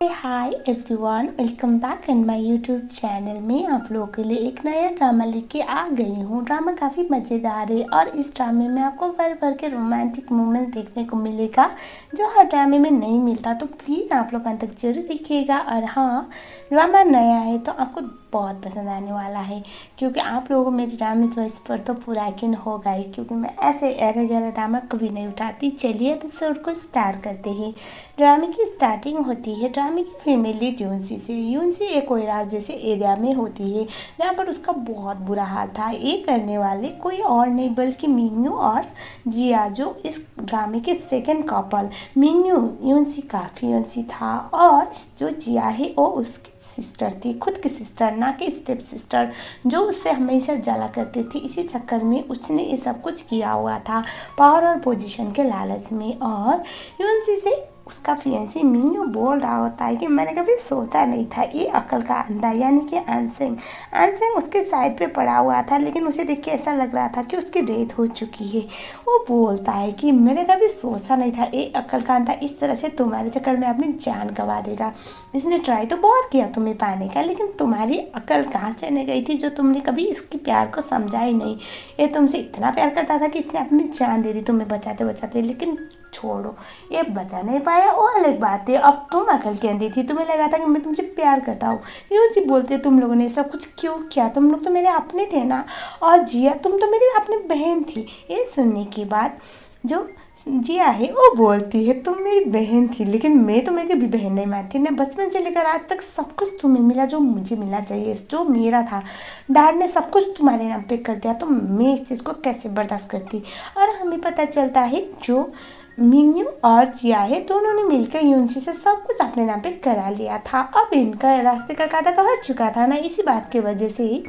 Hi everyone, welcome back in my YouTube channel में आप लोगों के लिए एक नया ड्रामा लेके आ गई हूँ। ड्रामा काफ़ी मज़ेदार है और इस ड्रामे में आपको भर भर के रोमांटिक मोमेंट देखने को मिलेगा जो हर ड्रामे में नहीं मिलता। तो प्लीज़ आप लोग अंत तक जरूर देखिएगा। और हाँ, ड्रामा नया है तो आपको बहुत पसंद आने वाला है, क्योंकि आप लोगों को मेरी ड्रामे चॉइस पर तो पूरा यकीन होगा ही, क्योंकि मैं ऐसे अरे गहरा ड्रामा कभी नहीं उठाती। चलिए एपिसोड को स्टार्ट करते हैं। ड्रामे की स्टार्टिंग होती है ड्रामे की फीमेल लीड यूनसी से। यूनसी एक कोयरार जैसे एरिया में होती है जहाँ पर उसका बहुत बुरा हाल था। ये करने वाले कोई और नहीं बल्कि मिन्यू और जिया, जो इस ड्रामे के सेकंड कपल। मिन्यू यूनसी का फियांसी था और जो जिया है वो उसकी सिस्टर थी, खुद की सिस्टर, ना कि स्टेप सिस्टर, जो उससे हमेशा जला करती थी। इसी चक्कर में उसने ये सब कुछ किया हुआ था पावर और पोजीशन के लालच में। और यूनसी से उसका फियांसी मिन्यू बोल रहा होता है कि मैंने कभी सोचा नहीं था ये अकल का अंधा यानी कि अनसिंग उसके साइड पे पड़ा हुआ था, लेकिन उसे देख के ऐसा लग रहा था कि उसकी डेथ हो चुकी है। वो बोलता है कि मैंने कभी सोचा नहीं था ये अकल का अंधा इस तरह से तुम्हारे चक्कर में अपनी जान गंवा देगा। इसने ट्राई तो बहुत किया तुम्हें पाने का, लेकिन तुम्हारी अकल कहाँ चले गई थी जो तुमने कभी इसके प्यार को समझा ही नहीं। ये तुमसे इतना प्यार करता था कि इसने अपनी जान दे दी तुम्हें बचाते बचाते, लेकिन छोड़ो, ये बचा नहीं पाया वो अलग बात है। अब तुम अकल के अंधी थी, तुम्हें लगा था कि मैं तुमसे प्यार करता हूँ। यूँ जी बोलते तुम लोगों ने सब कुछ क्यों किया, तुम लोग तो मेरे अपने थे ना। और जिया तुम तो मेरी अपनी बहन थी। ये सुनने के बाद जो जिया है वो बोलती है तुम मेरी बहन थी, लेकिन मैं तुम्हें कभी बहन नहीं मानती ना। बचपन से लेकर आज तक सब कुछ तुम्हें मिला जो मुझे मिलना चाहिए, जो मेरा था। डैड ने सब कुछ तुम्हारे नाम पे कर दिया तो मैं इस चीज़ को कैसे बर्दाश्त करती। और हमें पता चलता है जो मिन्यू और जिया है दोनों ने मिलकर यूनसी से सब कुछ अपने नाम पे करा लिया था। अब इनका रास्ते का कांटा तो हट चुका था ना। इसी बात की वजह से ही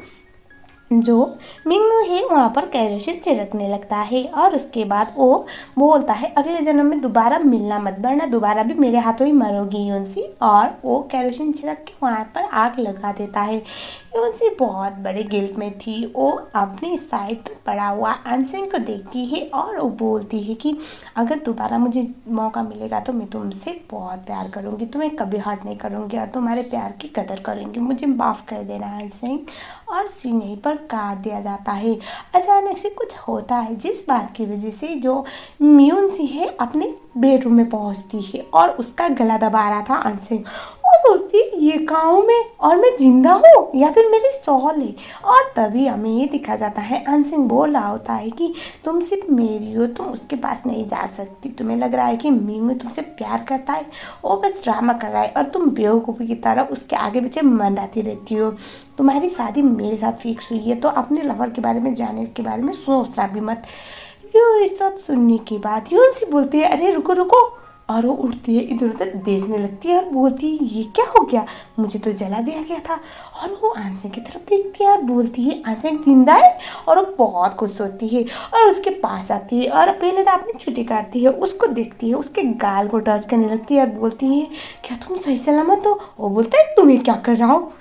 जो मिन्नू है वहाँ पर केरोसिन छिड़कने लगता है और उसके बाद वो बोलता है अगले जन्म में दोबारा मिलना मत, वरना दोबारा भी मेरे हाथों ही मरोगी यूनसी। और वो केरोसिन छिड़क के वहाँ पर आग लगा देता है। यूनसी बहुत बड़े गिल्ट में थी। वो अपनी साइड पर पड़ा हुआ अनसिंग को देखती है और वो बोलती है कि अगर दोबारा मुझे मौका मिलेगा तो मैं तुमसे बहुत प्यार करूँगी, तुम्हें कभी हर्ट नहीं करूँगी और तुम्हारे प्यार की कदर करूँगी, मुझे माफ़ कर देना अनसिंग। और सीने पर काट दिया जाता है। अचानक से कुछ होता है जिस बात की वजह से जो यूनसी है अपने बेडरूम में पहुंचती है और उसका गला दबा रहा था अनसिंग। और सोचती ये गाँव में और मैं जिंदा हूँ या फिर मेरी सॉल है। और तभी हमें ये दिखा जाता है अनसिंग बोल रहा होता है कि तुम सिर्फ मेरी हो, तुम उसके पास नहीं जा सकती। तुम्हें लग रहा है कि मीनू तुमसे प्यार करता है, वो बस ड्रामा कर रहा है और तुम बेवकूफ़ी की तरह उसके आगे पीछे मंडराती रहती हो। तुम्हारी शादी मेरे साथ फिक्स हुई है तो अपने लवर के बारे में जानने के बारे में सोचना भी मत। ये सब सुनने के बाद यूनसी बोलती है अरे रुको रुको, और वो उठती है, इधर उधर देखने लगती है और बोलती है ये क्या हो गया, मुझे तो जला दिया गया था। और वो आंसू की तरफ देखती है और बोलती है आंसू जिंदा है। और वो बहुत खुश होती है और उसके पास आती है और पहले तो अपनी छुट्टी काटती है, उसको देखती है, उसके गाल को टच करने लगती है और बोलती है क्या तुम सही सलामत हो। वो बोलता है तुम्हें क्या कर रहा हो,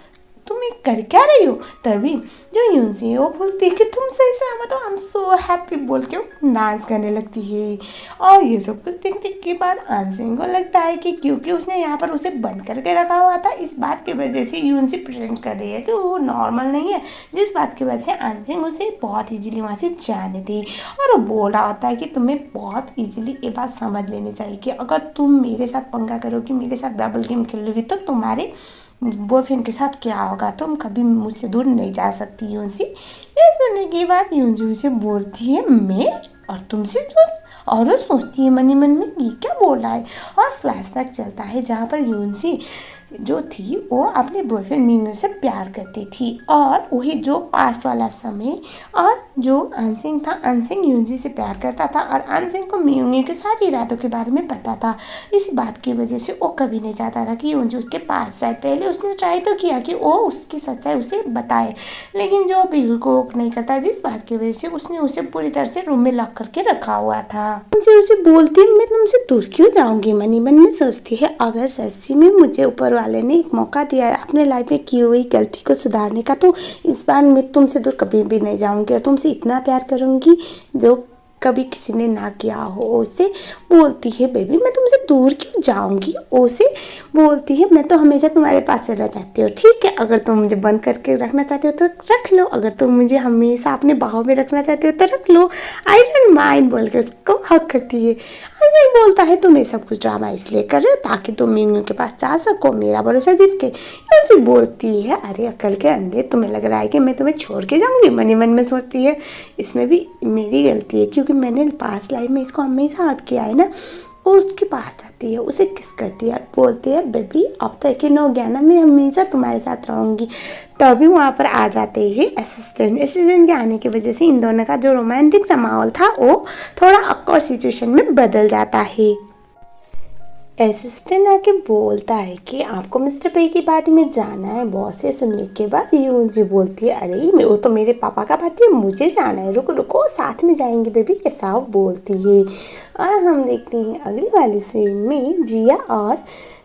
तुम ये कर क्या रही हो। तभी जो यूनसी है वो बोलती है कि तुम सही सलामत हो, आई एम सो हैप्पी बोल के वो डांस करने लगती है। और ये सब कुछ देखने के बाद अनसिंग को लगता है कि क्योंकि उसने यहाँ पर उसे बंद करके रखा हुआ था, इस बात की वजह से यूनसी प्रिटेंड कर रही है कि वो नॉर्मल नहीं है, जिस बात की वजह से अनसिंग उसे बहुत ईजिली वहाँ से जाने दी। और वो बोल रहा होता है कि तुम्हें बहुत ईजिली ये बात समझ लेनी चाहिए कि अगर तुम मेरे साथ पंगा करोगी, मेरे साथ डबल गेम खेलोगी तो तुम्हारे बॉयफ्रेंड के साथ क्या होगा, तुम कभी मुझसे दूर नहीं जा सकती यूनसी। ये सुनने के बाद यूनसी उसे बोलती है मैं और तुमसे दूर, और वो सोचती है मनी मन में ये क्या बोल रहा है। और फ्लैशबैक चलता है जहाँ पर यूनसी जो थी वो अपने बॉयफ्रेंड मीनू से प्यार करती थी और वही जो पास्ट वाला समय। और जो अनसिंग था, अनसिंग यूनसी से प्यार करता था और अनसिंग को मीनू के सारी इरादों के बारे में पता था। इस बात की वजह से वो कभी नहीं चाहता था कि यूनसी उसके पास जाए। पहले उसने ट्राई तो किया कि वो उसकी सच्चाई उसे बताए, लेकिन जो बिल्कुल नहीं करता, जिस बात की वजह से उसने उसे पूरी तरह से रूम में लॉक करके रखा हुआ था। मुझे उसे बोलती मैं तुमसे दूर क्यों जाऊंगी, मनी मन में सोचती है अगर सच्ची में मुझे ऊपर वाले ने एक मौका दिया है अपने लाइफ में की हुई गलती को सुधारने का, तो इस बार मैं तुमसे दूर कभी भी नहीं जाऊंगी और तुमसे इतना प्यार करूंगी जो कभी किसी ने ना किया हो। उसे बोलती है बेबी मैं तुमसे दूर क्यों जाऊंगी। उसे बोलती है मैं तो हमेशा तुम्हारे पास रहना चाहती हूँ, ठीक है, अगर तुम मुझे बंद करके रखना चाहते हो तो रख लो, अगर तुम मुझे हमेशा अपने बाहों में रखना चाहते हो तो रख लो, आई डोंट माइंड बोल के उसको हक करती है। अजय बोलता है तुम ये सब कुछ ड्रामा इसलिए कर रहे हो ताकि तुम मीनू के पास जा सको, मेरा भरोसा जीत के। उसे बोलती है अरे अकल के अंधे, तुम्हें लग रहा है कि मैं तुम्हें छोड़ के जाऊंगी। मन ही मन में सोचती है इसमें भी मेरी गलती है क्योंकि मैंने पास्ट लाइफ में इसको हमेशा हर्ट किया है ना। वो उसके पास जाती है, उसे किस करती है, बोलती है बेबी अब तो यकीन हो गया ना मैं हमेशा तुम्हारे साथ रहूंगी। तभी वहाँ पर आ जाते ही असिस्टेंट के आने की वजह से इन दोनों का जो रोमांटिक सा माहौल था वो थोड़ा awkward सिचुएशन में बदल जाता है। असिस्टेंट आके बोलता है कि आपको मिस्टर पे की पार्टी में जाना है। बॉस से सुनने के बाद यूजी बोलती है अरे वो तो मेरे पापा का पार्टी है, मुझे जाना है, रुको रुको साथ में जाएंगे बेबी, ऐसा बोलती है। और हम देखते हैं अगली वाली सीन में जिया और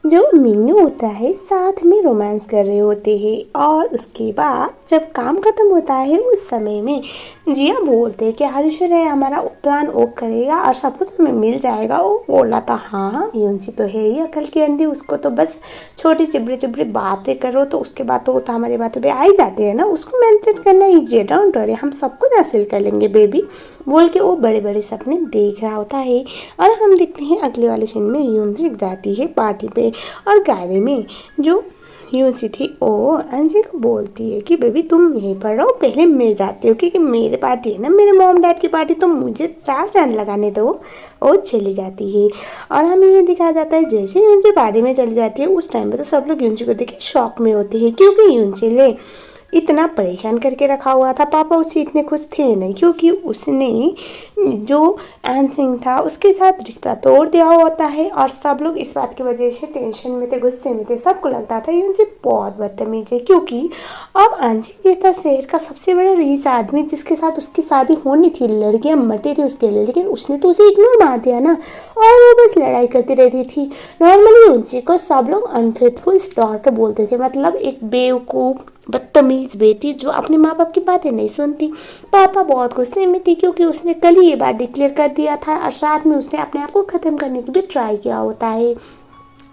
जो मीनू होता है साथ में रोमांस कर रहे होते हैं। और उसके बाद जब काम खत्म होता है उस समय में जिया बोलते हैं कि हरीश्वर है हमारा प्लान वो करेगा और सब कुछ हमें मिल जाएगा। वो बोला था हाँ यूंजी तो है ही अकल की अंधी, उसको तो बस छोटी चिबड़ी चिबड़ी बातें करो तो उसके बाद तो वो तो हमारी बातों पे आ ही जाते हैं ना, उसको मेडिटेट करना ईजी है, डोंट वरी हम सब कुछ हासिल कर लेंगे बेबी बोल के वो बड़े बड़े सपने देख रहा होता है। और हम देखते हैं अगले वाले सीन में यूंजी गाती है पार्टी पे और गाड़ी में जो यूंसी थी वो अंजी को बोलती है कि बेबी तुम यहीं पर रहो, पहले मैं जाती हूँ क्योंकि मेरे पार्टी है ना, मेरे मॉम डैड की पार्टी, तो मुझे 4 चांद लगाने दो। वो चली जाती है और हमें ये दिखाया जाता है जैसे यूंसी पार्टी में चली जाती है उस टाइम पे तो सब लोग यूंसी को देख के शॉक में होते हैं क्योंकि यूंसी ले इतना परेशान करके रखा हुआ था, पापा उससे इतने खुश थे नहीं क्योंकि उसने जो एन सिंह था उसके साथ रिश्ता तोड़ दिया होता है। और सब लोग इस बात की वजह से टेंशन में थे, गुस्से में थे, सबको लगता था ये उनसे बहुत बदतमीज है क्योंकि अब आंजी ये था शहर का सबसे बड़ा रीच आदमी जिसके साथ उसकी शादी होनी थी, लड़कियां मरती थी उसके लिए, लेकिन उसने तो उसे इग्नोर मार दिया ना और वो बस लड़ाई करती रहती थी। नॉर्मली उनसे को सब लोग अनफेथफुल डॉटर बोलते थे, मतलब एक बेवकूफ़ बदतमीज बेटी जो अपने माँ बाप की बातें नहीं सुनती। पापा बहुत गुस्से में थे क्योंकि उसने कल ही ये बात डिक्लेयर कर दिया था और साथ में उसने अपने आप को ख़त्म करने की भी ट्राई किया होता है।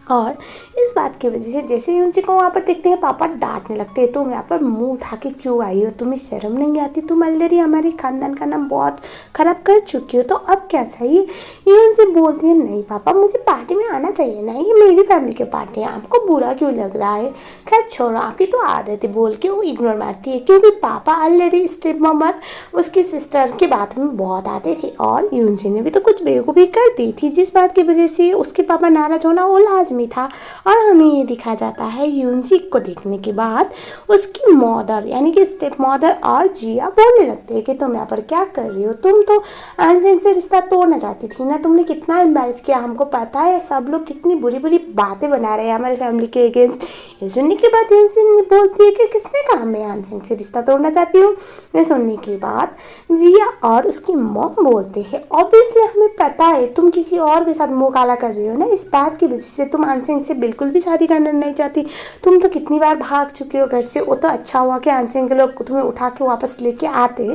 और इस बात की वजह से जैसे ही उनसे को वहाँ पर देखते हैं पापा डांटने लगते हैं, तुम यहाँ पर मुंह उठा के क्यों आई हो, तुम्हें शर्म नहीं आती, तुम ऑलरेडी हमारे खानदान का नाम बहुत ख़राब कर चुकी हो, तो अब क्या चाहिए। ये उनसे बोलती है नहीं पापा मुझे पार्टी में आना चाहिए ना, ये मेरी फैमिली की पार्टी है, आपको बुरा क्यों लग रहा है। खैर छोड़ो आपकी तो आदत है बोल के वो इग्नोर मारती है क्योंकि पापा ऑलरेडी स्टेप ममर उसकी सिस्टर की बात में बहुत आते थे और यूनसी ने भी तो कुछ बेवकूफ़ी कर दी थी जिस बात की वजह से उसके पापा नाराज होना वो लाजमी था। और हमें ये दिखाया जाता है यूनसी को देखने के बाद उसकी मदर यानी कि स्टेप मदर और जिया बोलने लगते हैं कि तुम यहाँ पर क्या कर रही हो, तुम तो अनसिन से रिश्ता तोड़ना चाहती थी ना, तुमने कितना एम्बैरेस किया, हमको पता है सब लोग कितनी बुरी बुरी बातें बना रहे हैं हमारी फैमिली के अगेंस्ट। ये सुनने के बाद यूनसी बोलती है कि किसने कहा मैं अनसिन से रिश्ता तोड़ना चाहती हूँ। ये सुनने के बाद जिया और उसकी मॉम बोलते हैं ऑब्वियसली हमें पता है तुम किसी और के साथ मुंह काला कर रही हो ना, इस बात की वजह से तुम अनसिंह से बिल्कुल भी शादी करना नहीं चाहती, तुम तो कितनी बार भाग चुकी हो घर से, वो तो अच्छा हुआ कि अनसिंह के लोग तुम्हें उठा के वापस लेके आते,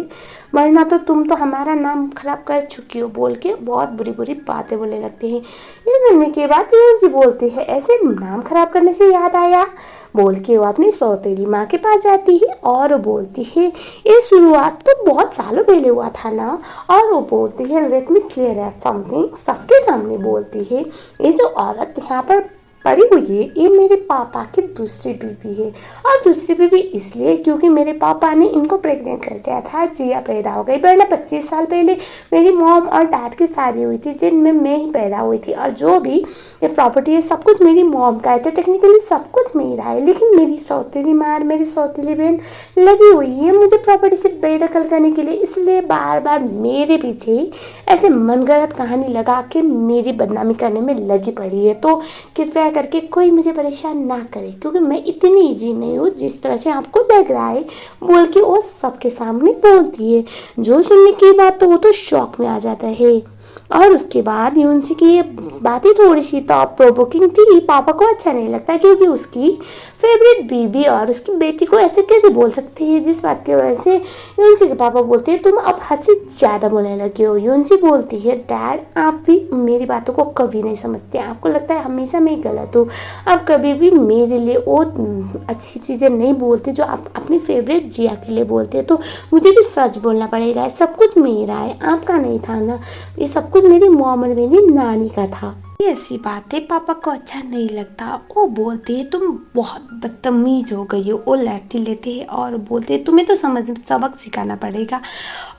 वरना तो तुम तो हमारा नाम खराब कर चुकी हो बोल के बहुत बुरी बुरी बातें बोलने लगते हैं। ये सुनने के बाद जी बोलती है ऐसे नाम खराब करने से याद आया बोल के वो अपनी सौतेली माँ के पास जाती है और बोलती है ये शुरुआत तो बहुत सालों पहले हुआ था ना। और वो बोलती है लेट मी क्लियर समथिंग, सबके सामने बोलती है ये जो औरत यहाँ पर पड़ी हुई है ये मेरे पापा की दूसरी बीवी है और दूसरी बीवी इसलिए क्योंकि मेरे पापा ने इनको प्रेग्नेंट कर दिया था, जिया पैदा हो गई, वरना 25 साल पहले मेरी मॉम और डैड की शादी हुई थी जिनमें मैं ही पैदा हुई थी और जो भी ये प्रॉपर्टी है सब कुछ मेरी मॉम का है, तो टेक्निकली सब कुछ मेरा है, लेकिन मेरी सौतेली माँ मेरी सौतेली बहन लगी हुई है मुझे प्रॉपर्टी से बेदखल करने के लिए, इसलिए बार बार मेरे पीछे ऐसे मनगढ़ंत कहानी लगा के मेरी बदनामी करने में लगी पड़ी है, तो कृपया करके कोई मुझे परेशान ना करे क्योंकि मैं इतनी ईजी नहीं हूँ जिस तरह से आपको लग रहा है बोल के वो सबके सामने बोलती है। जो सुनने की बात तो वो तो शॉक में आ जाता है। और उसके बाद यूनसी की ये बातें थोड़ी सी थॉट प्रोवोकिंग थी, पापा को अच्छा नहीं लगता क्योंकि उसकी फेवरेट बीबी और उसकी बेटी को ऐसे कैसे बोल सकती है, जिस बात की वजह से यूनसी के पापा बोलते हैं तुम अब हद से ज़्यादा बोलने लगे हो। यूनसी बोलती है डैड आप भी मेरी बातों को कभी नहीं समझते, आपको लगता है हमेशा मैं गलत हूँ, आप कभी भी मेरे लिए वो अच्छी चीज़ें नहीं बोलते जो आप अपनी फेवरेट जिया के लिए बोलते हैं, तो मुझे भी सच बोलना पड़ेगा, सब कुछ मेरा है आपका नहीं था ना, ये सब कुछ मेरी मॉम और मेरी नानी का था। ये ऐसी बातें पापा को अच्छा नहीं लगता, वो बोलते हैं तुम बहुत बदतमीज हो गई हो, वो लाठी लेते हैं और बोलते हैं तुम्हें तो सबक सिखाना पड़ेगा,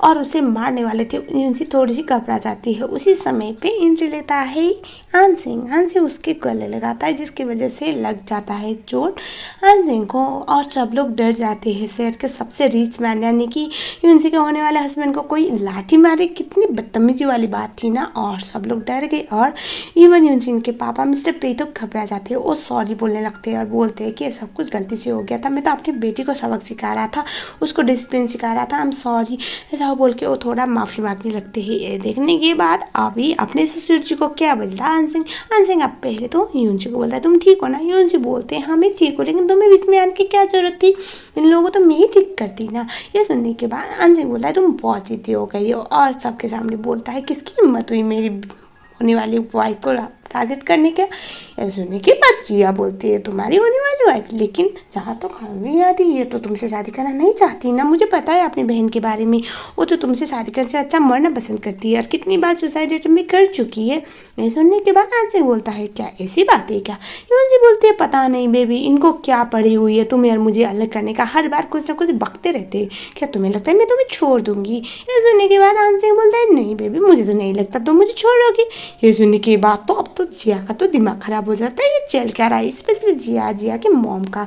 और उसे मारने वाले थे। यूनसी थोड़ी सी घबरा जाती है। उसी समय पे एंट्री लेता है आनसिंग उसके गले लगाता है जिसकी वजह से लग जाता है चोट आनसिंग को, और सब लोग डर जाते हैं। शहर के सबसे रिच मैन यानी कि यूनसी के होने वाले हस्बैंड को कोई लाठी मारे, कितनी बदतमीजी वाली बात थी ना, और सब लोग डर गए। और इवन यूनसी के पापा मिस्टर पे तो घबरा जाते हैं, वो सॉरी बोलने लगते हैं और बोलते हैं कि ये सब कुछ गलती से हो गया था, मैं तो अपनी बेटी को सबक सिखा रहा था, उसको डिसिप्लिन सिखा रहा था, आई एम सॉरी ऐसा बोल के वो थोड़ा माफ़ी मांगने लगते हैं। ये देखने के बाद अभी अपने ससुर जी को क्या बोलता है आनसिंग अब पहले तो यूनसी को बोलता है तुम ठीक हो ना। यूनसी बोलते हैं हाँ मैं ठीक हूँ, लेकिन तुम्हें बीच में आने की क्या जरूरत थी, इन लोगों को तो मैं ही ठीक करती ना। ये सुनने के बाद आनसिंग बोलता है तुम बहुत जिद्दी हो गई हो, और सबके सामने बोलता है किसकी हिम्मत हुई मेरी होने वाली वाइफ को टारगेट करने के। ऐसे सुनने के बाद जिया बोलती है तुम्हारी होने वाली वाइफ, लेकिन जहाँ तो हमें याद है ये तो तुमसे शादी करना नहीं चाहती ना, मुझे पता है अपनी बहन के बारे में, वो तो तुमसे शादी करने से अच्छा मरना पसंद करती है और कितनी बार सुसाइड अटेम्प्ट भी कर चुकी है। ये सुनने के बाद आनसिंग बोलता है क्या ऐसी बात है क्या। यूनसी बोलती है पता नहीं बेबी इनको क्या पड़ी हुई है तुम्हें और मुझे अलग करने का, हर बार कुछ ना कुछ बकते रहते हैं, क्या तुम्हें लगता है मैं तुम्हें छोड़ दूंगी। ये सुनने के बाद आनसिंग बोलता है नहीं बेबी मुझे तो नहीं लगता तुम मुझे छोड़ोगी। ये सुनने के बाद तो अब तो जिया का तो दिमाग खराब हो जाता है, ये चल क्या रहा है, स्पेशली जिया के मॉम का।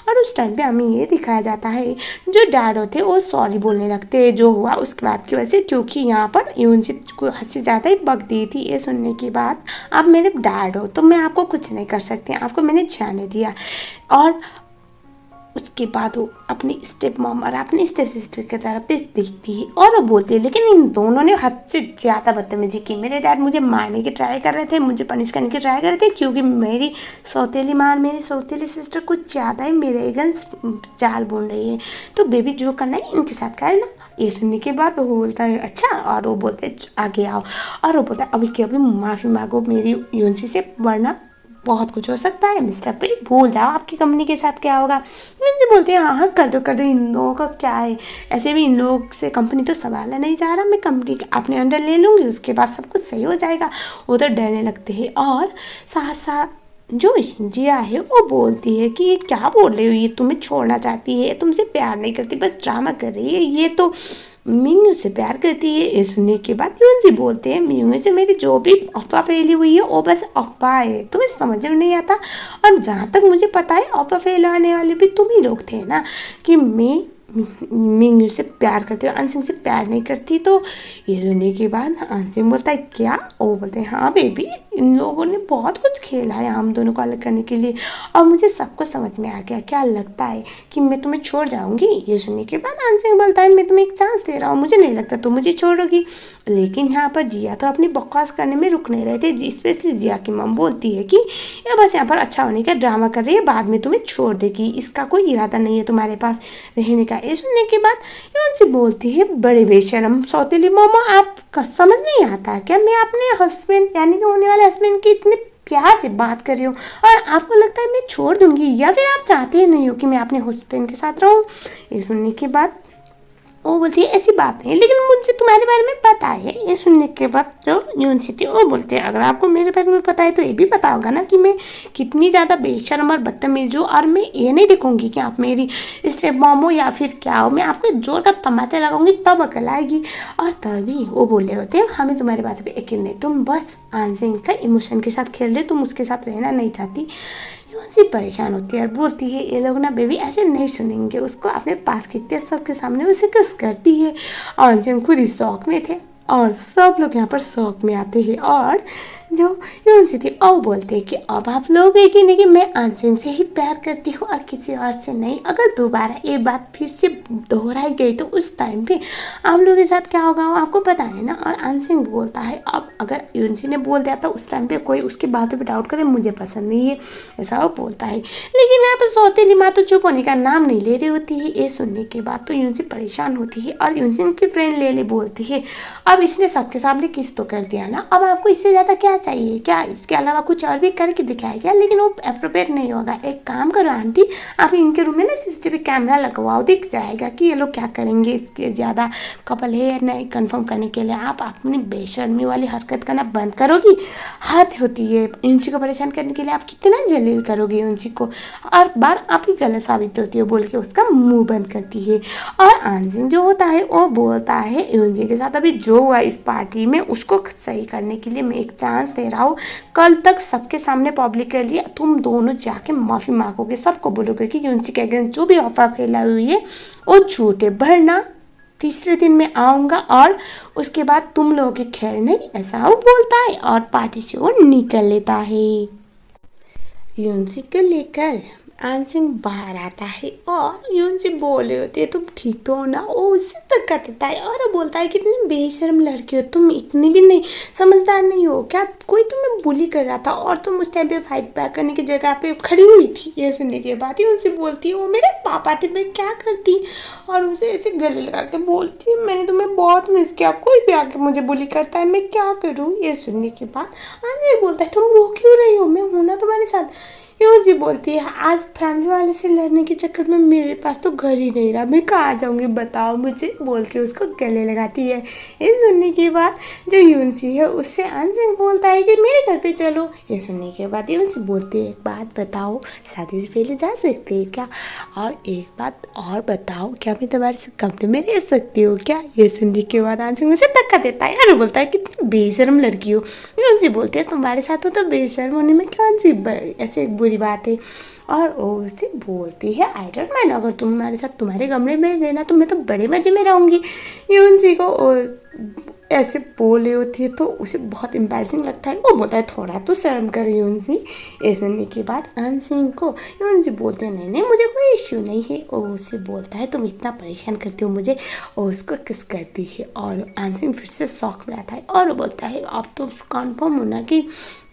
और उस टाइम पे हमें ये दिखाया जाता है जो डैड होते हैं वो सॉरी बोलने लगते हैं जो हुआ उसके बाद की वजह से, क्योंकि यहाँ पर यूनसी को हद से ज़्यादा ही बक दी थी। ये सुनने के बाद आप मेरे डैड हो तो मैं आपको कुछ नहीं कर सकती, आपको मैंने जाने दिया। और उसके बाद वो अपनी स्टेप मॉम और अपनी स्टेप सिस्टर की तरफ देखती है और वो बोलती है लेकिन इन दोनों ने हद से ज़्यादा बदतमीजी की, मेरे डैड मुझे मारने की ट्राई कर रहे थे, मुझे पनिश करने की ट्राई कर रहे थे, क्योंकि मेरी सौतेली माँ मेरी सौतेली सिस्टर कुछ ज़्यादा ही मेरे अगेंस्ट चाल बोल रही है, तो बेबी जो करना है इनके साथ करना। ये सुनने के बाद वो बोलता है अच्छा, और वो बोलते आगे आओ, और वो बोलता है अभी के अभी माफ़ी मांगो मेरी यूनसी से, वरना बहुत कुछ हो सकता है मिस्टर पे, भूल जाओ आपकी कंपनी के साथ क्या होगा। मुझे बोलते हैं हाँ हाँ कर दो इन लोगों का क्या है, ऐसे भी इन लोगों से कंपनी तो संभाला नहीं जा रहा, मैं कंपनी अपने अंडर ले लूँगी उसके बाद सब कुछ सही हो जाएगा। वो तो डरने लगते हैं और साथ साथ जो जिया है वो बोलती है कि ये क्या बोल रही हो, ये तुम्हें छोड़ना चाहती है, तुमसे प्यार नहीं करती बस ड्रामा कर रही है, ये तो मिंगू से प्यार करती है। ये सुनने के बाद यूनसी बोलते हैं मिंगू से मेरी जो भी अफवाह फैली हुई है वो बस अफवाह है, तुम्हें समझ में नहीं आता, और जहाँ तक मुझे पता है अफवाह फैलाने वाले भी तुम ही लोग थे ना, कि मैं मिंगू से प्यार करती हूँ आनसिंग से प्यार नहीं करती। तो ये सुनने के बाद आनसिंग बोलता है क्या, वो बोलते हैं हाँ बेबी इन लोगों ने बहुत कुछ खेला है हम दोनों को अलग करने के लिए, और मुझे सब कुछ समझ में आ गया, क्या लगता है कि मैं तुम्हें छोड़ जाऊंगी। ये सुनने के बाद आनसिंग बोलता है मैं तुम्हें एक चांस दे रहा हूँ, मुझे नहीं लगता तुम मुझे छोड़ोगी। लेकिन यहाँ पर जिया तो अपनी बकवास करने में रुक नहीं रहे थे, स्पेशली जिया की मम बोलती है कि ये बस यहाँ पर अच्छा होने का ड्रामा कर रही है, बाद में तुम्हें छोड़ देगी, इसका कोई इरादा नहीं है तुम्हारे पास रहने का। ये सुनने के बाद यूनसी बोलती है बड़े बेशरम सौतेली मोमो आपका समझ नहीं आता क्या, मैं अपने हस्बैंड यानी कि होने वाले हस्बैंड की इतने प्यार से बात कर रही हूँ और आपको लगता है मैं छोड़ दूंगी, या फिर आप चाहते ही नहीं हो कि मैं अपने हस्बैंड के साथ रहूँ। ये सुनने के बाद वो बोलती है ऐसी बात नहीं, लेकिन मुझे तुम्हारे बारे में पता है। ये सुनने के बाद जो यूनसी थी वो बोलते हैं अगर आपको मेरे बारे में पता है तो ये भी पता होगा ना कि मैं कितनी ज़्यादा बेशर्म और बदतमीज हूँ, और मैं ये नहीं देखूंगी कि आप मेरी स्टेप मॉम हो या फिर क्या हो, मैं आपको एक जोर का तमाचा लगाऊंगी तब अकल आएगी। और तभी वो बोले होते हैं हमें तुम्हारी बात पर यकीन नहीं, तुम बस आनसिंग का इमोशन के साथ खेल रहे, तुम उसके साथ रहना नहीं चाहती। यूनसी परेशान होती है और बोलती है ये लोग ना बेबी ऐसे नहीं सुनेंगे, उसको अपने पास खींचते हैं सबके सामने उसे किस करती है। आनसिंग खुद ही शौक में थे और सब लोग यहाँ पर शौक में आते हैं, और जो यूनसी थी और बोलते हैं कि अब आप लोग है कि नहीं कि मैं आंसिन से ही प्यार करती हूँ और किसी और से नहीं। अगर दोबारा ये बात फिर से दोहराई गई तो उस टाइम पे आप लोगों के साथ क्या होगा वो आपको पता है ना। और आंसिन बोलता है अब अगर यूनसी ने बोल दिया तो उस टाइम पे कोई उसकी बातों पे डाउट करे मुझे पसंद नहीं है, ऐसा वो बोलता है। लेकिन यहाँ पर सौतेली माँ तो चुप होने का नाम नहीं ले रही होती है। ये सुनने के बाद तो यूनसी परेशान होती है और यूनसी की फ्रेंड ले बोलती है अब इसने सबके सामने किस तो कर दिया ना, अब आपको इससे ज़्यादा क्या चाहिए, क्या इसके अलावा कुछ और भी करके दिखाया गया, लेकिन वो अप्रोप्रिएट नहीं होगा। एक काम करो आंटी, आप इनके रूम में ना सीसीटीवी कैमरा लगवाओ, दिख जाएगा कि ये लोग क्या करेंगे। इसके ज़्यादा कपल है या नहीं कंफर्म करने के लिए आप अपनी बेशर्मी वाली हरकत करना बंद करोगी। हद होती है यूनसी को परेशान करने के लिए, आप कितना जलील करोगे यूनसी को, और बार आप ही गलत साबित होती है बोल के उसका मुंह बंद करती है। और आंजिन जो होता है वो बोलता है यूनसी के साथ अभी जो हुआ इस पार्टी में उसको सही करने के लिए मैं एक चांस दे रहा हूँ। कल तक सबके सामने पब्लिक के लिए तुम दोनों जाके माफ़ी मांगोगे, सबको बोलोगे कि यूनसी के अगेंस्ट जो भी अफवाह फैलाई हुई है वो झूठ है। वरना तीसरे दिन मैं आऊँगा और उसके बाद तुम लोगों की खैर नहीं, ऐसा वो बोलता है और पार्टी से वो निकल लेता है। यूनसी को लेकर आंसिन बाहर आता है और यूनसी बोल रही होती है तुम ठीक तो हो ना। वो उससे धक्का देता है और वो बोलता है कितनी बेशर्म लड़की हो तुम, इतनी भी नहीं समझदार नहीं हो क्या, कोई तुम्हें बुली कर रहा था और तुम उस टाइम पे फाइट बैक करने की जगह पे खड़ी हुई थी। ये सुनने के बाद यूनसी बोलती है वो मेरे पापा थे मैं क्या करती, और उसे ऐसे गले लगा के बोलती है मैंने तुम्हें बहुत मिस किया, कोई भी आके मुझे बुली करता है मैं क्या करूँ। ये सुनने के बाद आंसिन बोलता है तुम रो क्यों रही हो, मैं हूं ना तुम्हारे साथ। यूनसी बोलती है आज फैमिली वाले से लड़ने के चक्कर में मेरे पास तो घर ही नहीं रहा, मैं कहाँ जाऊँगी बताओ मुझे, बोल के उसको गले लगाती है। ये सुनने के बाद जो यूनसी है उससे आंसिन बोलता है कि मेरे घर पे चलो। ये सुनने के बाद यूनसी बोलती है एक बात बताओ शादी से पहले जा सकते हैं क्या, और एक बात और बताओ क्या मैं तुम्हारे से कमरे में रह सकती हूँ क्या। ये सुनने के बाद आंसिन उसे धक्का देता है और बोलता है कितनी बेशर्म लड़की हो। यूनसी बोलती है तुम्हारे साथ हो तो बेशर्म होने में कौन सी ऐसे बुरी बात है। और वो उससे बोलती है आई डोंट माइंड, अगर तुम हमारे साथ तुम्हारे कमरे में रहना तो मैं तो बड़े मज़े में रहूँगी। यूनसी को ऐसे बोल रही होती है तो उसे बहुत एम्बैरसिंग लगता है। वो बोलता है थोड़ा तो शर्म कर यूनसी। ये सुनने के बाद आंसिन को यूनसी बोलते हैं नहीं नहीं मुझे कोई इश्यू नहीं है। और उससे बोलता है तुम इतना परेशान करती हो मुझे, और उसको किस करती है और आंसिन फिर से शौक में आता है और वो बोलता है अब तो कन्फर्म होना कि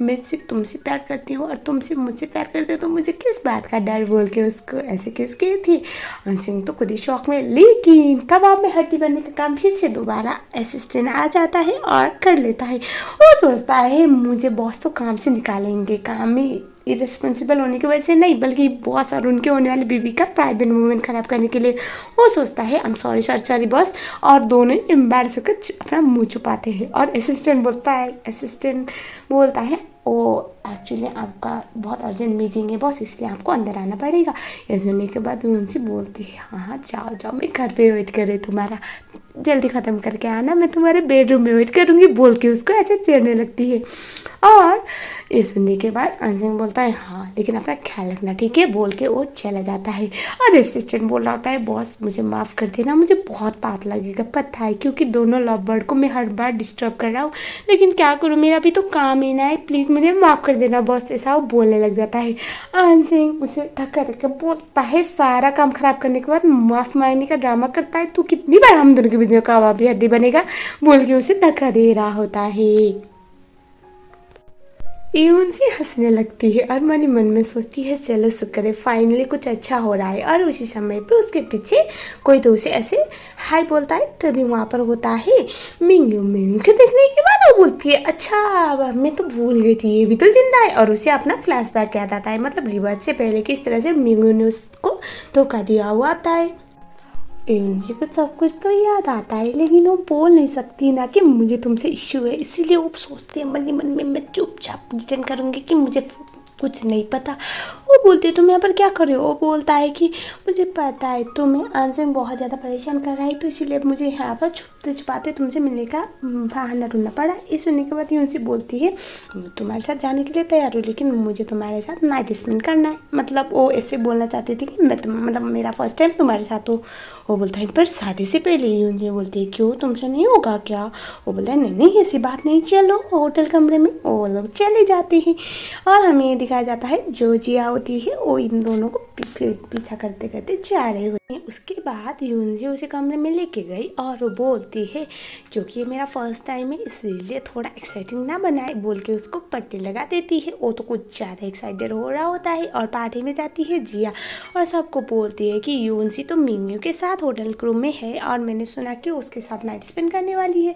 मैं सिर्फ तुमसे प्यार करती हूँ और तुम सिर्फ मुझसे प्यार करते हो तो मुझे किस बात का डर, बोल के उसको ऐसे किस की थी। आंसिन तो खुद ही शौक में, लेकिन कबाब में हड्डी बनने का काम फिर से दोबारा असिस्टेंट आ जाता है और कर लेता है। वो सोचता है मुझे बॉस तो काम से निकालेंगे, काम में इरेस्पॉन्सिबल होने की वजह से नहीं बल्कि बॉस और उनके होने वाली बीवी का प्राइवेट मूवमेंट खराब करने के लिए। वो सोचता है I am sorry sir sorry boss, और दोनों एम्बैरस होकर अपना मुंह छुपाते हैं। और असिस्टेंट बोलता है ओ एक्चुअली आपका बहुत अर्जेंट मीटिंग है बॉस इसलिए आपको अंदर आना पड़ेगा। ये सुनने के बाद उनसे बोलती है हाँ जाओ जाओ मैं घर पे वेट कर रही तुम्हारा, जल्दी ख़त्म करके आना मैं तुम्हारे बेडरूम में वेट करूँगी, बोल के उसको ऐसे चेड़ने लगती है। और ये सुनने के बाद आंसिन बोलता है हाँ लेकिन अपना ख्याल रखना ठीक है, बोल के वो चला जाता है। और असिस्टेंट बोल रहा होता है बॉस मुझे माफ़ कर देना, मुझे बहुत पाप लगेगा पता है क्योंकि दोनों लव बर्ड को मैं हर बार डिस्टर्ब कर रहा हूँ, लेकिन क्या करूँ मेरा भी तो काम ही ना है, प्लीज़ मुझे माफ़ कर देना बॉस, ऐसा वो बोलने लग जाता है। आंसिन उसे धक्का धक्का बोलता है सारा काम खराब करने के बाद माफ़ मांगने का ड्रामा करता है, तू कितनी बार हम दोनों के बीच में कबाबी हड्डी बनेगा, बोल के उसे धक्का दे रहा होता है। यूनसी हंसने लगती है और मन ही मन में सोचती है चलो शुक्र है फाइनली कुछ अच्छा हो रहा है। और उसी समय पे उसके पीछे कोई तो उसे ऐसे हाय बोलता है, तभी वहाँ पर होता है मिंगू। मिंगू के देखने के बाद वो बोलती है अच्छा मैं तो भूल गई थी ये भी तो जिंदा है, और उसे अपना फ्लैशबैक याद आता है, मतलब रिवर्स से पहले किस तरह से मिंगू ने उसको धोखा दिया हुआ आता है। यूनसी को सब कुछ तो याद आता है लेकिन वो बोल नहीं सकती ना कि मुझे तुमसे इश्यू है, इसीलिए वो सोचती है मन ही मन में मैं चुपचाप रिटर्न करूँगी कि मुझे कुछ नहीं पता। वो बोलती है तुम यहाँ पर क्या कर रहे हो। वो बोलता है कि मुझे पता है तुम्हें अंजन बहुत ज़्यादा परेशान कर रहा है, तो इसीलिए मुझे यहाँ पर छुपते छुपाते तुमसे मिलने का बहाना ढूंढना पड़ा। ये सुनने के बाद यूंसी बोलती है मैं तुम्हारे साथ जाने के लिए तैयार हूँ, लेकिन मुझे तुम्हारे साथ नाइट स्पेंड करना है। मतलब वो ऐसे बोलना चाहती थी कि मैं मतलब मेरा फर्स्ट टाइम तुम्हारे साथ हो। वो बोलता है पर शादी से पहले। यूंसी बोलती है क्यों, तुमसे नहीं होगा क्या। वो बोलता है नहीं नहीं ऐसी बात नहीं, चलो होटल कमरे में। वो लोग चले जाते हैं और हमें ये दिखाया जाता है जो जिया होती है वो इन दोनों को पीछा करते करते जा रहे होते हैं। उसके बाद यूनजी उसे कमरे में लेके गई और वो बोलती है क्योंकि ये मेरा फर्स्ट टाइम है इसलिए थोड़ा एक्साइटिंग ना बनाए बोल के उसको पट्टी लगा देती है। वो तो कुछ ज़्यादा एक्साइटेड हो रहा होता है और पार्टी में जाती है जिया और सबको बोलती है कि यूनजी तो मिंगयू के साथ होटल रूम में है और मैंने सुना कि उसके साथ नाइट स्पेंड करने वाली है।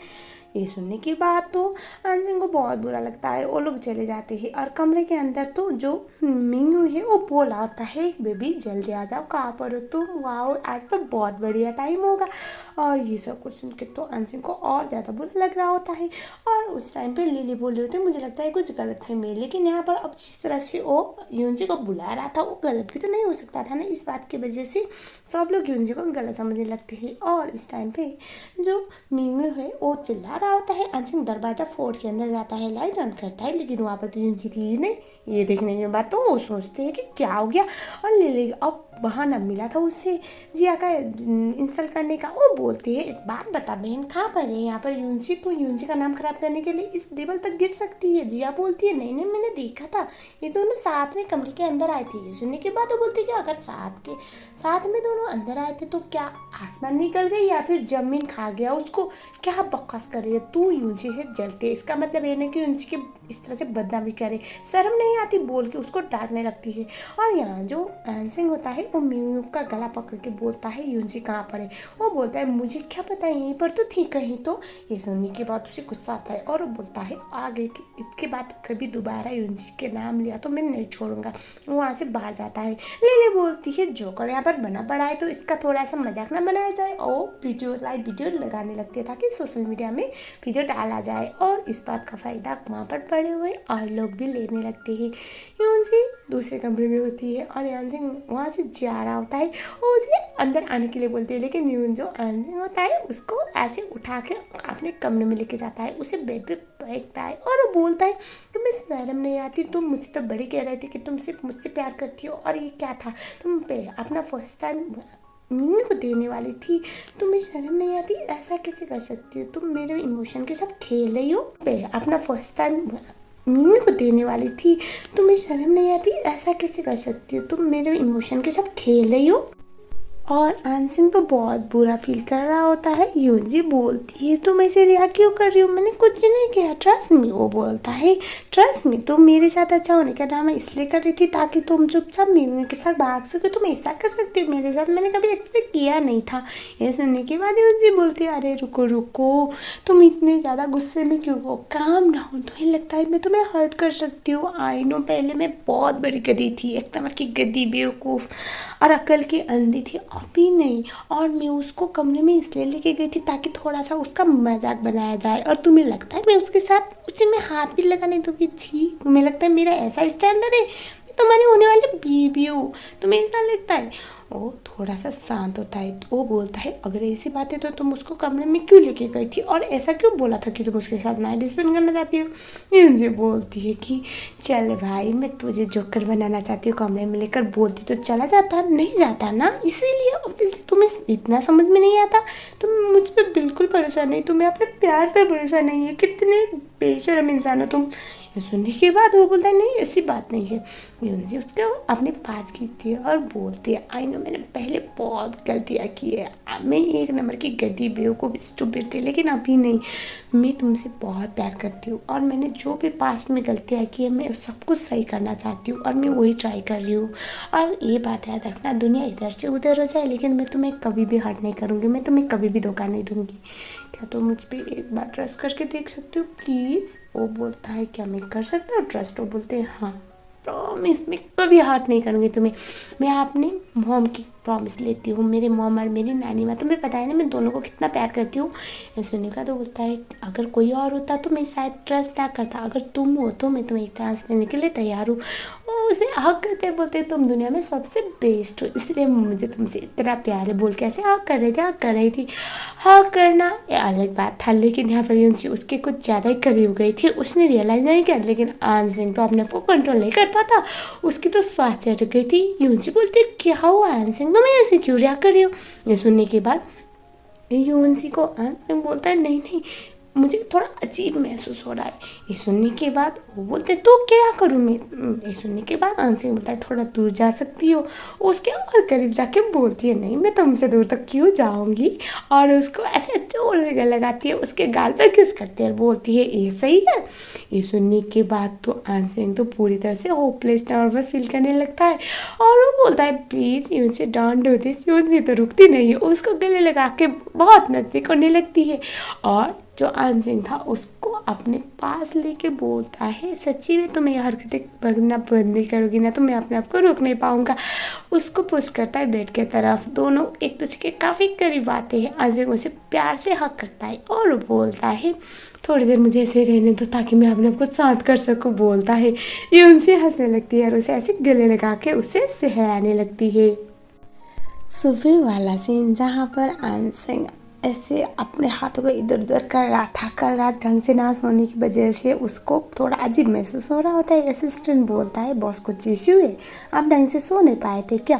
ये सुनने की बात तो अंजन को बहुत बुरा लगता है। वो लोग चले जाते हैं और कमरे के अंदर तो जो मिंगू है वो बोला होता है बेबी जल्दी आ जाओ, कहाँ पर हो तुम, वाओ आज तो बहुत बढ़िया टाइम होगा। और ये सब कुछ सुन के तो अंजन को और ज़्यादा बुरा लग रहा होता है। और उस टाइम पे लिली बोल रही होती है मुझे लगता है कुछ गलत फहमी है, लेकिन यहाँ पर अब जिस तरह से वो यूनजी को बुला रहा था वो गलत भी तो नहीं हो सकता था ना। इस बात की वजह से सब लोग यूनजी को गलत समझने लगते हैं। और इस टाइम पे जो मिंगू है वो चिल्ला रहा होता है। अंजन दरवाजा फोड़ के अंदर जाता है, लाइट ऑन करता है, लेकिन वहाँ पर तो यूनजी थी ही नहीं। ये देखने के बाद तो वो सोचते हैं कि क्या हो गया। और लिली अब बहाना मिला था उससे जिया का इंसल्ट करने का। वो बोलती है एक बात बता बहन कहाँ पर है यहाँ पर यूनजी, तो यूनजी का नाम खराब करने के लिए इस टेबल तक गिर सकती है। जिया बोलती है नहीं नहीं मैंने देखा था ये दोनों साथ में कमरे के अंदर आए थे। ये सुनने के बाद वो बोलती है कि अगर साथ में दोनों अंदर आए थे तो क्या आसमान निकल गई या फिर जमीन खा गया उसको। क्या बकवास कर रही है तू, यूनजी से जलते इसका मतलब ये नहीं कि यूनजी के इस तरह से बदनामी करे, शर्म नहीं आती बोल के उसको डांटने लगती है। और यहाँ जो एनसिंग होता है वो मिंगू का गला पकड़ के बोलता है यूनजी कहाँ पर है। वो बोलता है मुझे क्या पता यहीं पर तो थी कहीं। तो ये सुनने के बाद उसे गुस्सा आता है और वो बोलता है आगे कि इसके बाद कभी दोबारा यूनजी के नाम लिया तो मैं नहीं छोड़ूंगा। वो वहाँ से बाहर जाता है। लिली बोलती है जोकर यहाँ पर बना पड़ा है तो इसका थोड़ा सा मजाक ना बनाया जाए। और वीडियो लगाने लगती है ताकि सोशल मीडिया में वीडियो डाला जाए और इस बात का फ़ायदा वहाँ पर पड़े हुए और लोग भी लेने लगते हैं। यूनजी दूसरे कमरे में होती है और यानजिंग वहाँ से जा रहा होता है और उसे अंदर आने के लिए बोलती है, लेकिन यून जो यानजिंग होता है उसको ऐसे उठा के अपने कमरे में लेके जाता है, उसे बेड पे फेंकता है और वो बोलता है कि मैं शर्म नहीं आती, तुम मुझसे तो बड़ी कह रहे थे कि तुम सिर्फ मुझसे प्यार करती हो और ये क्या था, तुम पे अपना फर्स्ट टाइम मिंगू को देने वाली थी, तुम्हें शर्म नहीं आती, ऐसा कैसे कर सकती हो, तुम मेरे इमोशन के साथ खेल रही हो। अपना फर्स्ट टाइम मिंगू को देने वाली थी, तुम्हें शर्म नहीं आती, ऐसा कैसे कर सकती हो, तुम मेरे इमोशन के साथ खेल रही हो। और आनसिंग तो बहुत बुरा फील कर रहा होता है। यूजी बोलती है तुम ऐसे रिया क्यों कर रही हो, मैंने कुछ नहीं किया, ट्रस्ट मी। वो बोलता है ट्रस्ट मी, तुम मेरे साथ अच्छा होने का ड्रामा इसलिए कर रही थी ताकि तुम चुपचाप मिंगू के साथ भाग सके, तुम ऐसा कर सकती हो मेरे साथ, मैंने कभी एक्सपेक्ट किया नहीं था। ये सुनने के बाद यूजी बोलती है अरे रुको रुको, तुम इतने ज़्यादा गुस्से में क्यों हो, काम डाउन, तुम्हें लगता है मैं तुम्हें हर्ट कर सकती हूँ। आई नो पहले मैं बहुत बड़ी गधी थी, एक तरह की गधी बेवकूफ़ और अकल की अंधी थी, अभी नहीं। और मैं उसको कमरे में इसलिए लेके गई थी ताकि थोड़ा सा उसका मजाक बनाया जाए, और तुम्हें लगता है मैं उसके साथ उसे मैं हाथ भी लगाने दूंगी, छी तुम्हें लगता है मेरा ऐसा स्टैंडर्ड है, मैं तुम्हारी होने वाली बीवी हूँ, तुम्हें ऐसा लगता है। वो थोड़ा सा शांत होता है तो वो बोलता है अगर ऐसी बात है तो तुम उसको कमरे में क्यों लेके गई थी और ऐसा क्यों बोला था कि तुम उसके साथ नाइट स्पेंड करना चाहती हो। मुझे बोलती है कि चल भाई मैं तुझे जोकर बनाना चाहती हूँ, कमरे में लेकर बोलती तो चला जाता, नहीं जाता ना, इसीलिए ऑब्वियसली तुम्हें इतना समझ में नहीं आता, तुम मुझ पर बिल्कुल भरोसा नहीं, तुम्हें अपने प्यार पर भरोसा नहीं है, कितने बेशर्म इंसान हो तुम। ये सुनने के बाद वो बोलता है नहीं ऐसी बात नहीं है। यूनजी उसके अपने पास खींचती है और बोलती है आई नो मैंने पहले बहुत गलतियाँ की है, मैं एक नंबर की गधी बेवकूफ़ स्टूपिड थी, लेकिन अभी नहीं, मैं तुमसे बहुत प्यार करती हूँ और मैंने जो भी पास्ट में गलतियाँ की है मैं सब कुछ सही करना चाहती हूँ और मैं वही ट्राई कर रही हूँ। और ये बात याद रखना दुनिया इधर से उधर हो जाए लेकिन मैं तुम्हें कभी भी हर्ट नहीं करूँगी, मैं तुम्हें कभी भी धोखा नहीं दूँगी, क्या तुम मुझ पर एक बार ट्रस्ट करके देख सकते हो प्लीज़। वो बोलता है क्या मैं कर सकता हूँ ट्रस्ट, वो बोलते हैं हाँ। प्रॉमिस मैं कभी हर्ट नहीं करूँगी तुम्हें। मैं अपने मॉम की प्रॉमिस लेती हूँ, मेरे मॉम और मेरी नानी माँ, तुम्हें पता है ना मैं दोनों को कितना प्यार करती हूँ। ये सुनने का तो बोलता है अगर कोई और होता तो मैं शायद ट्रस्ट ना करता, अगर तुम हो तो मैं तुम्हें एक चांस देने के लिए तैयार हूँ। वो उसे हक करते बोलते तुम दुनिया में सबसे बेस्ट हो, इसलिए मुझे तुमसे इतना प्यार है बोल के ऐसे हक कर रहे थे, हक कर रही थी। हक करना ये अलग बात था, लेकिन यहाँ पर यूंची उसके कुछ ज़्यादा ही करीब गई थी। उसने रियलाइज़ नहीं किया, लेकिन आन सिंह तो अपने आप को कंट्रोल नहीं कर पाता, उसकी तो सांस चढ़ गई थी। यूंची बोलती क्या हुआ आन सिंह, तुम ऐसे क्यों रिएक्ट कर रही हो। ये सुनने के बाद यूएनसी को आन सिंह बोलता है नहीं नहीं मुझे थोड़ा अजीब महसूस हो रहा है। ये सुनने के बाद वो बोलते तो क्या करूँ मैं। ये सुनने के बाद आन सिंह बोलता है थोड़ा दूर जा सकती हो। उसके और करीब जाके बोलती है नहीं मैं तुमसे दूर तक क्यों जाऊँगी, और उसको ऐसे जोर से गले लगाती है, उसके गाल पर किस करती है और बोलती है ये सही है। ये सुनने के बाद तो आन सिंह तो पूरी तरह से होपलेस नर्वस फील करने लगता है, और वो बोलता है प्लीज़ यून से डोंट डू दिस। यून से तो रुकती नहीं है, उसको गले लगा के बहुत नज़दीक होने लगती है, और जो आन सिंह था उसको अपने पास लेके बोलता है सच्ची में तुम ये हरकतें करना बंद नहीं करोगी ना तो मैं अपने आप को रोक नहीं पाऊंगा। उसको पुश करता है बेड के तरफ, दोनों एक दूसरे के काफ़ी करीब आते हैं। आन सिंह उसे प्यार से हक करता है और बोलता है थोड़ी देर मुझे ऐसे रहने दो ताकि मैं अपने आप को शांत कर सकूं, बोलता है। ये उनसे हंसने लगती है और उसे ऐसे गले लगा के उसे सहलाने लगती है। सुबह वाला सीन जहाँ पर आन सिंह ऐसे अपने हाथों को इधर उधर कर रहा था, कल रात ढंग से ना सोने की वजह से उसको थोड़ा अजीब महसूस हो रहा होता है। असिस्टेंट बोलता है बॉस को इश्यू है, आप ढंग से सो नहीं पाए थे क्या।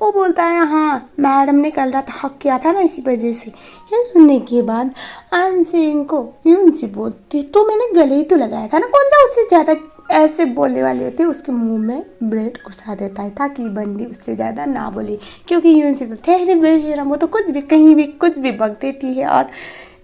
वो बोलता है हाँ मैडम ने कल रात हक किया था ना इसी वजह से। ये सुनने के बाद आन सिंह को यूं सी बोलती तो मैंने गले ही तो लगाया था ना, कौन सा उससे ज़्यादा ऐसे बोलने वाली होती है। उसके मुंह में ब्रेड घुसा देता है ताकि बंदी उससे ज़्यादा ना बोले, क्योंकि यूं से तो ठहरे बेशरम वो तो कुछ भी कहीं भी कुछ भी बक देती है और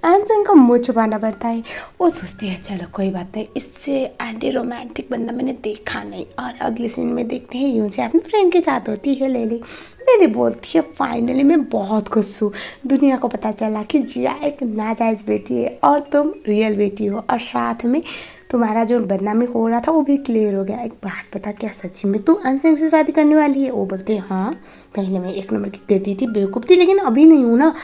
आन सिंह को मुँह छुपाना पड़ता है। वो सोचते हैं चलो कोई बात नहीं, इससे एंटी रोमांटिक बंदा मैंने देखा नहीं। और अगले सीन में देखते हैं यूं से अपनी फ्रेंड के साथ होती है लेली। लेली बोलती है फाइनली मैं बहुत खुश हूँ, दुनिया को पता चला कि जिया एक नाजायज़ बेटी है और तुम रियल बेटी हो, और साथ में तुम्हारा जो बदनामी हो रहा था वो भी क्लियर हो गया। एक बात बता क्या सच्ची में तू आन सिंह से शादी करने वाली है। वो बोलते हैं हाँ पहले मैं एक नंबर की गधी थी बेवकूफ़ थी लेकिन अभी नहीं हूँ ना।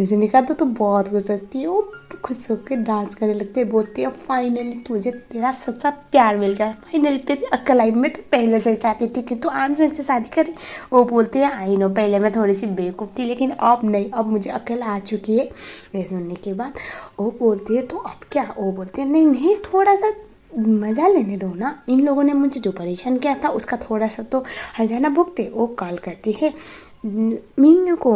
इसने कहा तो तू बहुत खुश होती है। वो खुश होकर डांस करने लगते हैं, बोलते हैं फाइनली तुझे तेरा सच्चा प्यार मिल गया, फाइनली तेरी अक्ल आई। मैं तो पहले से ही चाहती थी कि तू आन सिंह से शादी करे। वो बोलते हैं आई नो पहले मैं थोड़ी सी बेवकूफ़ थी लेकिन अब नहीं, अब मुझे अक्ल आ चुकी है। ये सुनने के बाद वो बोलती है तो अब क्या। वो बोलते हैं नहीं नहीं थोड़ा सा मज़ा लेने दो ना, इन लोगों ने मुझे जो परेशान किया था उसका थोड़ा सा तो हर्जाना भुगते। वो कॉल करती है मीनू को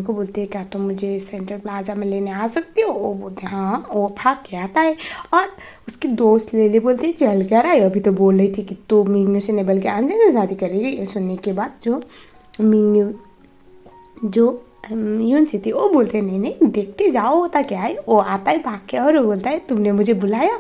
बोलते हैं क्या तुम मुझे सेंट्रल प्लाजा में लेने आ सकती हो। वो बोलते हैं हाँ। वो भाग के आता है और उसकी दोस्त लेली बोलती है चल क्या रहा है, अभी तो बोल रही थी कि तू मीनू से नहीं बल्कि आन सिंह से शादी करेगी। ये सुनने के बाद जो मीनू जो यून सी थी वो बोलते नहीं नहीं देखते जाओ होता क्या है। वो आता है भाग के और वो बोलता है तुमने मुझे बुलाया।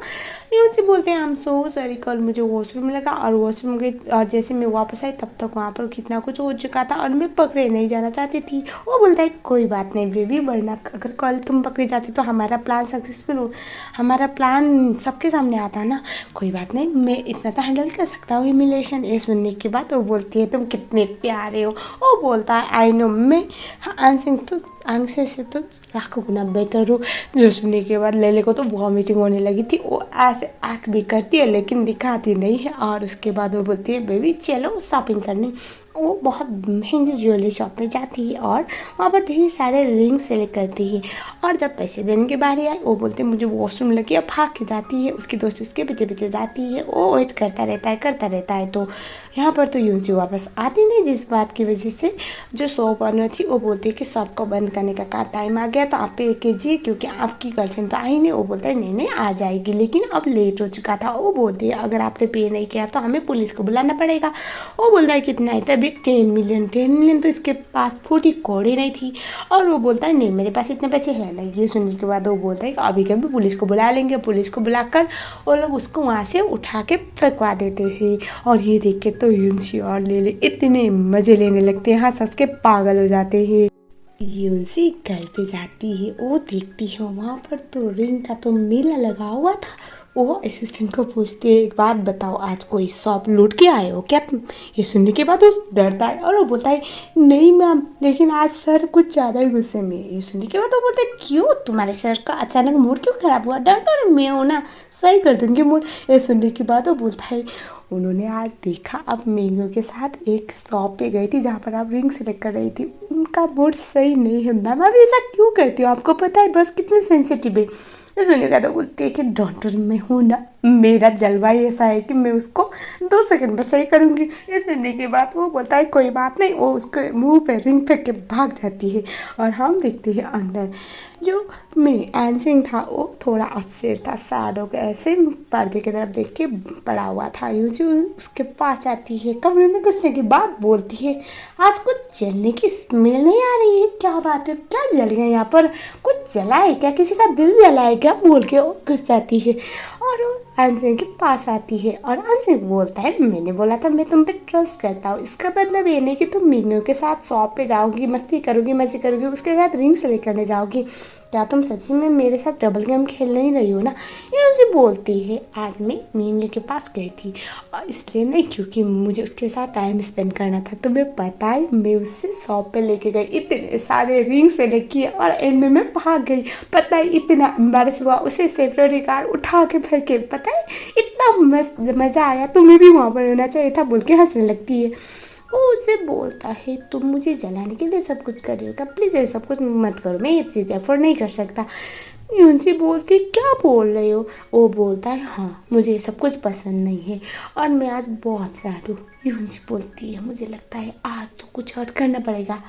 यून से बोलते हैं आई एम सो सॉरी कल मुझे वॉशरूम लगा और वॉशरूम गई और जैसे मैं वापस आई तब तक वहाँ पर कितना कुछ हो चुका था और मैं पकड़े नहीं जाना चाहती थी। वो बोलता है कोई बात नहीं बेबी, वरना अगर कल तुम पकड़ी जाती तो हमारा प्लान सक्सेसफुल हो, हमारा प्लान सबके सामने आता ना। कोई बात नहीं मैं इतना तो हैंडल कर सकता हूँ ह्यूमिलेशन। ये सुनने के बाद वो बोलती है तुम कितने प्यारे हो। वो बोलता है आई नो मैं आन सिंह तो आंसर से तो लाखों गुना बेटर हूँ। जो सुनने के बाद लेले को तो वॉमिटिंग होने लगी थी। वो ऐसे एक्ट भी करती है लेकिन दिखाती नहीं है। और उसके बाद वो बोलती है बेबी चलो शॉपिंग करने। वो बहुत महंगी ज्वेलरी शॉप में जाती है और वहाँ पर ढेर सारे रिंग सेलेक्ट करती है। और जब पैसे देने की बारी आई वो बोलते हैं मुझे वॉशरूम लगी, अब भाग के जाती है। उसकी दोस्त उसके पीछे पीछे जाती है। वो वेट करता रहता है। तो यहाँ पर तो यूं जी वापस आती नहीं, जिस बात की वजह से जो शॉप ऑनर थी वो बोलती है कि शॉप को बंद करने का टाइम आ गया तो आप पे कीजिए क्योंकि आपकी गर्लफ्रेंड तो आई नहीं। वो बोलता है नहीं आ जाएगी लेकिन अब लेट हो चुका था। वो बोलती है अगर आपने पे नहीं किया तो हमें पुलिस को बुलाना पड़ेगा। वो बोलता है कितना है तभी 10 मिलियन तो इसके पास 40 कौड़ी नहीं थी। और वो बोलता है नहीं मेरे पास इतने पैसे हैं नहीं। ये सुनने के बाद वो बोलता है कि अभी कभी पुलिस को बुला लेंगे। पुलिस को बुलाकर वो लोग उसको वहाँ से उठा के फेंकवा देते हैं। और ये देख के तो यूंशी और लेले इतने मज़े लेने लगते हैं, हंस हंस के पागल हो जाते हैं। यूनसी घर पे जाती है, वो देखती है वहाँ पर तो रिंग का तो मेला लगा हुआ था। वो असिस्टेंट को पूछती है, एक बात बताओ, आज कोई शॉप लूट के आए हो क्या तुम? ये सुनने के बाद वो डरता है और वो बोलता है, नहीं मैम, लेकिन आज सर कुछ ज़्यादा ही गुस्से में है। ये सुनने के बाद वो बोलता है, क्यों, तुम्हारे सर का अचानक मूड क्यों खराब हुआ? डर मैं हूँ ना, सही कर दूँगी मूड। ये सुनने के बाद वो बोलता है, उन्होंने आज देखा आप मैंगो के साथ एक शॉप पे गई थी जहाँ पर आप रिंग सेलेक्ट कर रही थी, उनका मूड सही नहीं है मैम, आप ऐसा क्यों करती हो? आपको पता है बस कितने सेंसिटिव है। तो सुनने का तो बोलते हैं कि डॉक्टर मैं हूँ ना, मेरा जलवा ही ऐसा है कि मैं उसको 2 सेकंड में सही करूँगी। ये सुनने के बाद वो बोलता है कोई बात नहीं, वो उसके मुंह पे रिंग फेंक के भाग जाती है। और हम देखते हैं अंदर जो मैं एनसिंग था वो थोड़ा अपसेट था, सैड हो गया, ऐसे पर्दे की तरफ देख के पड़ा हुआ था। यूँ जो उसके पास आती है, कमरे में घुसने के बाद बोलती है, आज कुछ जलने की स्मेल नहीं आ रही है, क्या बात है, क्या जल गया यहाँ पर, कुछ जला है क्या, किसी का दिल जला है क्या, बोल के वो घुस जाती है। और वो अनसिंह के पास आती है और अनसिंह बोलता है, मैंने बोला था मैं तुम पे ट्रस्ट करता हूँ, इसका मतलब ये नहीं कि तुम मीनू के साथ शॉप पे जाओगी, मस्ती करोगी, मजे करोगी, उसके साथ रिंग सेलेक्ट करने जाओगी। क्या तुम सच्ची में मेरे साथ डबल गेम खेल नहीं रही हो ना? ये मुझे बोलती है, आज मैं मीनू के पास गई थी और इसलिए नहीं क्योंकि मुझे उसके साथ टाइम स्पेंड करना था। तुम्हें पता है मैं उससे शॉप पे लेके गई, इतने सारे रिंग सेलेक्ट किए और एंड में मैं भाग गई। पता है इतना एम्बैरेस हुआ, उसे सिक्योरिटी गार्ड उठा के फेंके, पता है इतना मस्त मज़ा आया, तुम्हें भी वहाँ पर रहना चाहिए था, बोल के हंसने लगती है। वो उसे बोलता है, तुम मुझे जलाने के लिए सब कुछ कर रहे हो क्या, प्लीज़ ये सब कुछ मत करो, मैं ये चीज़ एफोर्ड नहीं कर सकता। यूनसी बोलती, क्या बोल रहे हो? वो बोलता है, हाँ मुझे ये सब कुछ पसंद नहीं है और मैं आज बहुत सैड हूँ। यूनसी बोलती है, मुझे लगता है आज तो कुछ हर्ट करना पड़ेगा।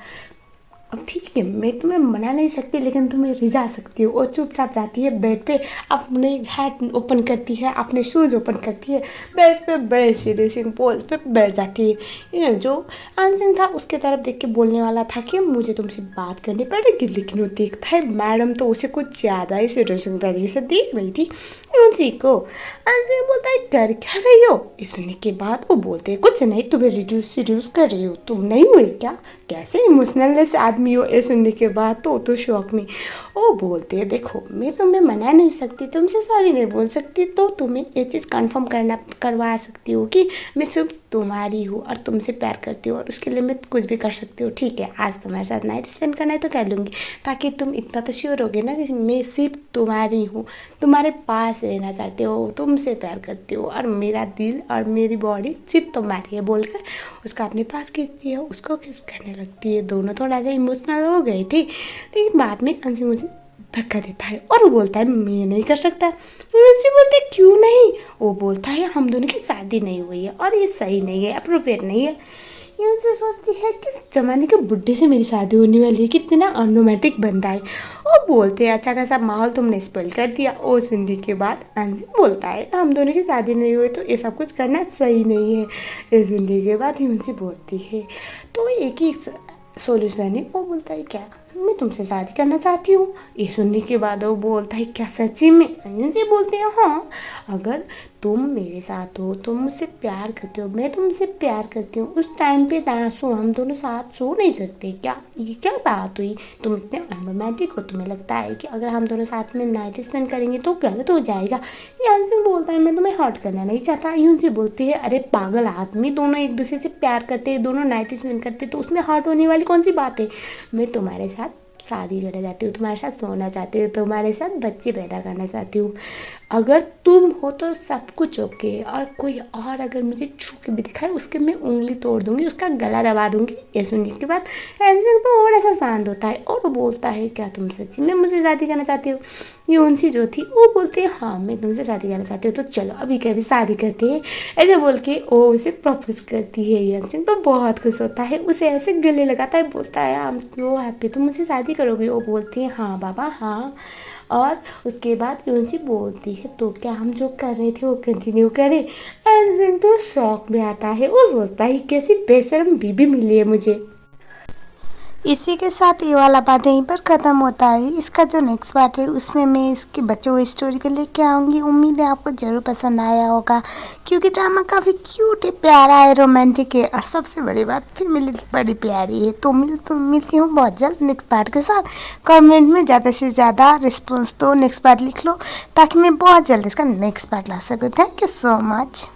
अब ठीक है, मैं तुम्हें मना नहीं सकती लेकिन तुम्हें रिझा सकती हो। वो चुपचाप जाती है बेड पे, अपने हैट ओपन करती है, अपने शूज़ ओपन करती है, बेड पे बड़े सीरियसिंग पोज पे बैठ जाती है। ये जो अनसिंह था उसके तरफ देख के बोलने वाला था कि मुझे तुमसे बात करनी पड़ेगी, लेकिन वो देखता है मैडम तो उसे कुछ ज़्यादा ही सीरियसिंग तरीके से देख रही थी उसी को। अनसिंह बोलता है, डर क्या रही हो? ये सुनने के बाद वो बोलते हैं, कुछ नहीं, तुम्हें रिड्यूस कर रही हो, तुम नहीं हुई क्या, कैसे इमोशनलनेस आदमी हो। ये सुनने के बाद तो शौक में वो बोलते हैं, देखो मैं तुम्हें मना नहीं सकती, तुमसे सॉरी नहीं बोल सकती, तो तुम्हें ये चीज़ कंफर्म करवा सकती हूँ कि मैं सिर्फ तुम्हारी हूँ और तुमसे प्यार करती हूँ और उसके लिए मैं कुछ भी कर सकती हूँ। ठीक है, आज तुम्हारे साथ नाइट स्पेंड करना है तो कर लूँगी, ताकि तुम इतना तो श्योर होगे ना कि मैं सिर्फ तुम्हारी हूँ, तुम्हारे पास रहना चाहते हो, तुमसे प्यार करती हो और मेरा दिल और मेरी बॉडी सिर्फ तुम्हारी है, बोलकर उसको अपने पास खींचती है, उसको किस करने लगती है। दोनों थोड़ा सा इमोशनल हो गए थे, लेकिन बाद में अंशु मुझे धक्का देता है और वो बोलता है, मैं नहीं कर सकता। अंशु बोलते, क्यों नहीं? वो बोलता है, हम दोनों की शादी नहीं हुई है और ये सही नहीं है, अप्रोप्रिएट नहीं है। ये मुझे सोचती है कि ज़माने के बुढ़े से मेरी शादी होने वाली है, कितना अनरोमांटिक बंदा है। वो बोलते हैं, अच्छा खासा माहौल तुमने स्पॉइल कर दिया। वो सुनने के बाद अंशु बोलता है, हम दोनों की शादी नहीं हुई तो ये सब कुछ करना सही नहीं है। ये सुनने के बाद अंशु बोलती है, तो एक ही सॉल्यूशन है। वो बोलता है, क्या? मैं तुमसे शादी करना चाहती हूँ। ये सुनने के बाद वो बोलता है, क्या सच्ची में? अंजन बोलते हैं, हाँ, अगर तुम मेरे साथ हो, तुम मुझसे प्यार करते हो, मैं तुमसे प्यार करती हूँ, उस टाइम पे दांसू हम दोनों साथ सो नहीं सकते क्या? ये क्या बात हुई? तुम इतने अनरोमांटिक हो, तुम्हें लगता है कि अगर हम दोनों साथ में नाइट स्पेंड करेंगे तो गलत हो जाएगा। अंजन बोलता है, मैं तुम्हें हर्ट करना नहीं चाहता। यूं बोलती है, अरे पागल आदमी, दोनों एक दूसरे से प्यार करते हैं, दोनों नाइट स्पेंड करते, तो उसमें हर्ट होने वाली कौन सी बात है? मैं तुम्हारे साथ शादी करना चाहती हूँ, तुम्हारे साथ सोना चाहती हूँ, तुम्हारे साथ बच्चे पैदा करना चाहती हूँ। अगर तुम हो तो सब कुछ ओके, और कोई और अगर मुझे छू के भी दिखाए उसके मैं उंगली तोड़ दूंगी, उसका गला दबा दूंगी। ये सुनने के बाद हैंसन थोड़ा सा शांत होता है और वो बोलता है, क्या तुम सच्ची में मुझसे शादी करना चाहती हो? यूनसी जो थी वो बोलती है, हाँ मैं तुमसे शादी करना चाहती हूँ, तो चलो अभी कभी शादी करते हैं। ऐसे बोल के वो उसे प्रपोज करती है। यंसिन तो बहुत खुश होता है, उसे ऐसे गले लगाता है, बोलता है, आई एम सो हैप्पी, तुम मुझसे शादी करोगी? वो बोलती है, हाँ बाबा हाँ। और उसके बाद यूनसी बोलती है, तो क्या हम जो कर रहे थे वो कंटिन्यू करें? एंड तो शौक में आता है, वो सोचता है कैसी बेशर्म बीबी मिली है मुझे। इसी के साथ ये वाला पार्ट यहीं पर ख़त्म होता है। इसका जो नेक्स्ट पार्ट है उसमें मैं इसके बच्चों हुए स्टोरी को लेके आऊँगी। उम्मीद है आपको ज़रूर पसंद आया होगा, क्योंकि ड्रामा काफ़ी क्यूट है, प्यारा है, रोमांटिक है और सबसे बड़ी बात फैमिली बड़ी प्यारी है। तो मिलती हूँ बहुत जल्द नेक्स्ट पार्ट के साथ। कमेंट में ज़्यादा से ज़्यादा रिस्पॉन्स दो, नेक्स्ट पार्ट लिख लो ताकि मैं बहुत जल्द इसका नेक्स्ट पार्ट ला सकूँ। Thank you so much.